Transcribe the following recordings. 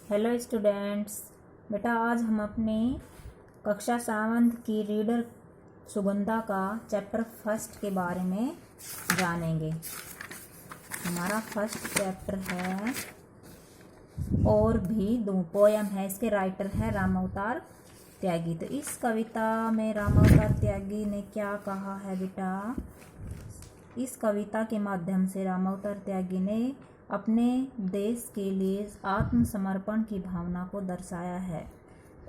Hello students. बेटा आज हम अपनी कक्षा 7 की रीडर सुगंधा का चैप्टर फर्स्ट के बारे में जानेंगे। हमारा फर्स्ट चैप्टर है और भी दो पोयम है। इसके राइटर है रामावतार त्यागी। तो इस कविता में रामावतार त्यागी ने क्या कहा है बेटा? इस कविता के माध्यम से रामावतार त्यागी ने अपने देश के लिए आत्मसमर्पण की भावना को दर्शाया है।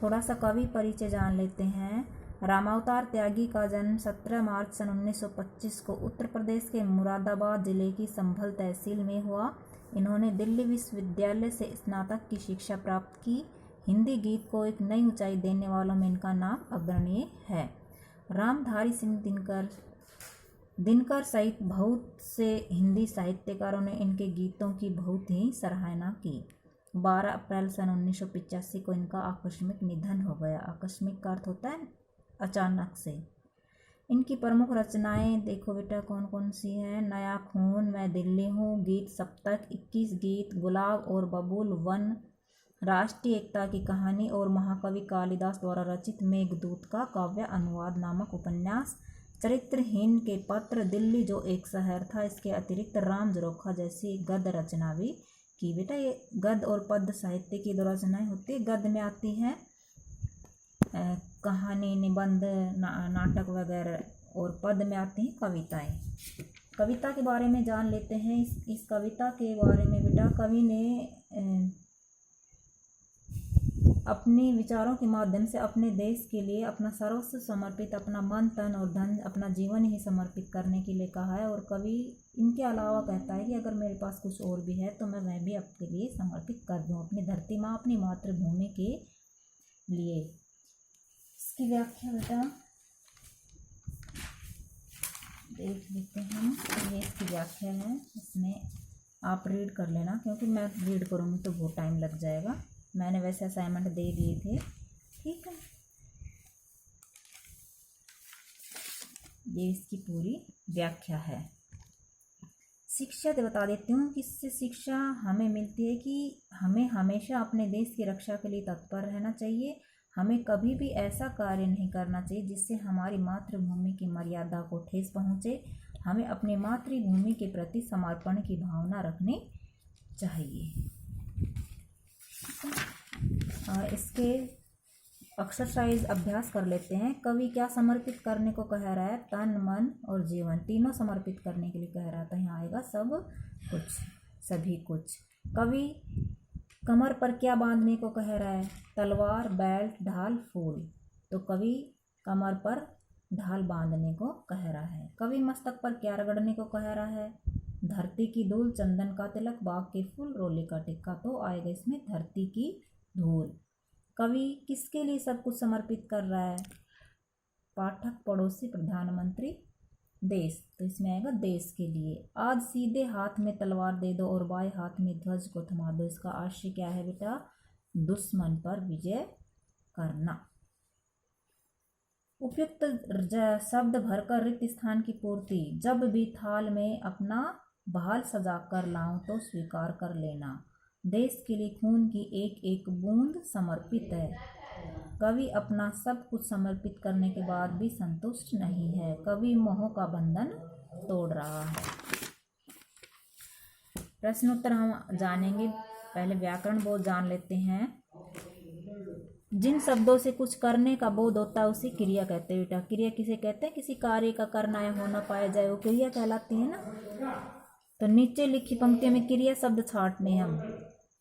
थोड़ा सा कवि परिचय जान लेते हैं। रामावतार त्यागी का जन्म 17 मार्च सन 1925 को उत्तर प्रदेश के मुरादाबाद जिले की संभल तहसील में हुआ। इन्होंने दिल्ली विश्वविद्यालय से स्नातक की शिक्षा प्राप्त की। हिंदी गीत को एक नई ऊंचाई देने वालों में इनका नाम अग्रणीय है। रामधारी सिंह दिनकर सहित बहुत से हिंदी साहित्यकारों ने इनके गीतों की बहुत ही सराहना की। 12 अप्रैल सन 1985 को इनका आकस्मिक निधन हो गया। आकस्मिक का अर्थ होता है अचानक से। इनकी प्रमुख रचनाएं देखो बेटा कौन कौन सी हैं। नया खून, मैं दिल्ली हूँ, गीत सप्तक, 21 गीत, गुलाब और बबूल, वन, राष्ट्रीय एकता की कहानी और महाकवि कालिदास द्वारा रचित मेघदूत का काव्य अनुवाद नामक उपन्यास, चरित्रहीन के पत्र, दिल्ली जो एक शहर था। इसके अतिरिक्त राम झरोखा जैसी गद्य रचना भी की। बेटा ये गद्य और पद्य साहित्य की दो रचनाएं होती है। गद्य में आती है कहानी, निबंध, नाटक वगैरह, और पद्य में आती हैं कविताएं। कविता के बारे में जान लेते हैं। इस कविता के बारे में बेटा कवि ने अपने विचारों के माध्यम से अपने देश के लिए अपना सर्वस्व समर्पित, अपना मन, तन और धन, अपना जीवन ही समर्पित करने के लिए कहा है। और कवि इनके अलावा कहता है कि अगर मेरे पास कुछ और भी है तो मैं भी आपके लिए समर्पित कर दूं, अपनी धरती माँ, अपनी मातृभूमि के लिए। इसकी व्याख्या बेटा देख लेते हैं। ये इसकी व्याख्या है, इसमें आप रीड कर लेना क्योंकि मैं रीड करूँगी तो बहुत टाइम लग जाएगा। मैंने वैसे असाइनमेंट दे दिए थे, ठीक है। ये इसकी पूरी व्याख्या है। शिक्षा बता देती हूँ कि इससे शिक्षा हमें मिलती है कि हमें हमेशा अपने देश की रक्षा के लिए तत्पर रहना चाहिए। हमें कभी भी ऐसा कार्य नहीं करना चाहिए जिससे हमारी मातृभूमि की मर्यादा को ठेस पहुँचे। हमें अपनी मातृभूमि के प्रति समर्पण की भावना रखनी चाहिए। इसके एक्सरसाइज अभ्यास कर लेते हैं। कवि क्या समर्पित करने को कह रहा है? तन, मन और जीवन तीनों समर्पित करने के लिए कह रहा था। यहाँ आएगा सब कुछ, सभी कुछ। कवि कमर पर क्या बांधने को कह रहा है? तलवार, बेल्ट, ढाल, फूल। तो कवि कमर पर ढाल बांधने को कह रहा है। कवि मस्तक पर क्या रगड़ने को कह रहा है? धरती की धूल, चंदन का तिलक, बाग के फूल, रोले का टिक्का। तो आएगा इसमें धरती की धूल। कवि किसके लिए सब कुछ समर्पित कर रहा है? पाठक, पड़ोसी, प्रधानमंत्री, देश। तो इसमें आएगा देश के लिए। आज सीधे हाथ में तलवार दे दो और बाएं हाथ में ध्वज को थमा दो। इसका आशय क्या है बेटा? दुश्मन पर विजय करना। उपयुक्त शब्द भरकर रिक्त स्थान की पूर्ति। जब भी थाल में अपना भाल सजा कर लाऊं तो स्वीकार कर लेना। देश के लिए खून की एक एक बूंद समर्पित है। कवि अपना सब कुछ समर्पित करने के बाद भी संतुष्ट नहीं है। कवि मोह का बंधन तोड़ रहा है। प्रश्नोत्तर हम जानेंगे। पहले व्याकरण बोध जान लेते हैं। जिन शब्दों से कुछ करने का बोध होता है उसे क्रिया कहते हैं बेटा। क्रिया किसे कहते हैं? किसी कार्य का करना या होना पाया जाए वो क्रिया कहलाती है ना। तो नीचे लिखी पंक्ति में क्रिया शब्द छांटने हम।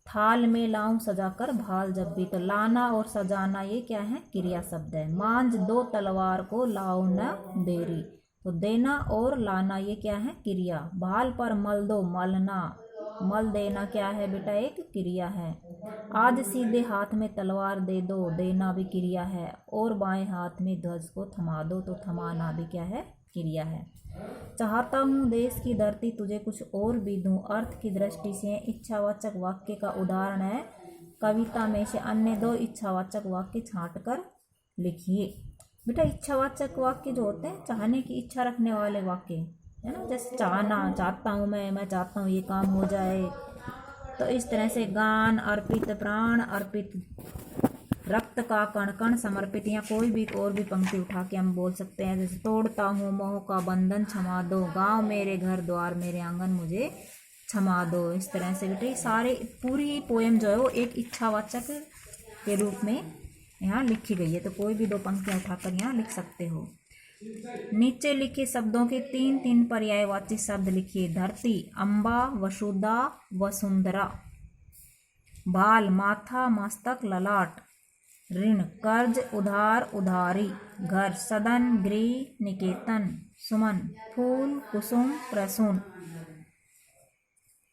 थाल में लाऊं सजाकर भाल जब भी। तो लाना और सजाना ये क्या है? क्रिया शब्द है। मांझ दो तलवार को लाओ न देरी। तो देना और लाना ये क्या है? क्रिया। भाल पर मल दो, मलना, मल देना क्या है बेटा? एक क्रिया है। आज सीधे हाथ में तलवार दे दो, देना भी क्रिया है। और बाएं हाथ में ध्वज को थमा दो, तो थमाना भी क्या है? क्रिया है। चाहता हूँ देश की धरती तुझे कुछ और भी दूँ, अर्थ की दृष्टि से इच्छावाचक वाक्य का उदाहरण है। कविता में से अन्य दो इच्छावाचक वाक्य छांट कर लिखिए। बेटा इच्छावाचक वाक्य जो होते हैं चाहने की इच्छा रखने वाले वाक्य है ना। जैसे चाहना, चाहता हूँ मैं चाहता हूँ ये काम हो जाए, तो इस तरह से गान अर्पित, प्राण अर्पित, रक्त का कण कण समर्पित, या कोई भी और भी पंक्ति उठा के हम बोल सकते हैं। जैसे तोड़ता हूँ मोह का बंधन क्षमा दो, गाँव मेरे घर द्वार मेरे आंगन मुझे क्षमा दो। इस तरह से बेटे सारे पूरी पोएम जो है वो एक इच्छावाचक के रूप में यहाँ लिखी गई है। तो कोई भी दो पंक्तियाँ उठाकर यहाँ लिख सकते हो। नीचे लिखे शब्दों के 3-3 पर्यायवाची शब्द लिखिए। धरती, अम्बा, वसुधा, वसुंधरा। बाल, माथा, मस्तक, ललाट। ऋण, कर्ज, उधार, उधारी। घर, सदन, गृह, निकेतन। सुमन, फूल, कुसुम, प्रसून।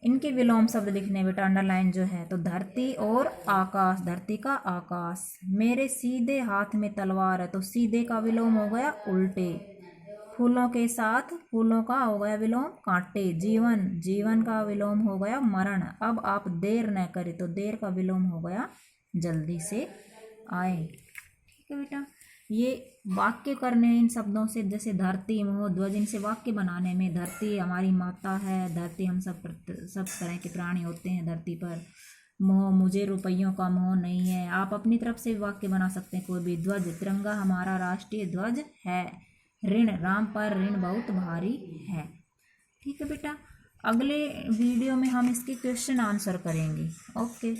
इनके विलोम शब्द लिखने बेटा, अंडरलाइन जो है। तो धरती और आकाश, धरती का आकाश। मेरे सीधे हाथ में तलवार है, तो सीधे का विलोम हो गया उल्टे। फूलों के साथ, फूलों का हो गया विलोम कांटे। जीवन, जीवन का विलोम हो गया मरण। अब आप देर न करें, तो देर का विलोम हो गया जल्दी से आए। ठीक है बेटा, ये वाक्य करने इन शब्दों से, जैसे धरती, मोह, ध्वज, इनसे वाक्य बनाने में। धरती हमारी माता है, धरती हम सब तरह के प्राणी होते हैं धरती पर। मोह, मुझे रुपयों का मोह नहीं है। आप अपनी तरफ से वाक्य बना सकते हैं कोई भी। ध्वज, तिरंगा हमारा राष्ट्रीय ध्वज है। ऋण, राम पर ऋण बहुत भारी है। ठीक है बेटा, अगले वीडियो में हम इसके क्वेश्चन आंसर करेंगे। ओके।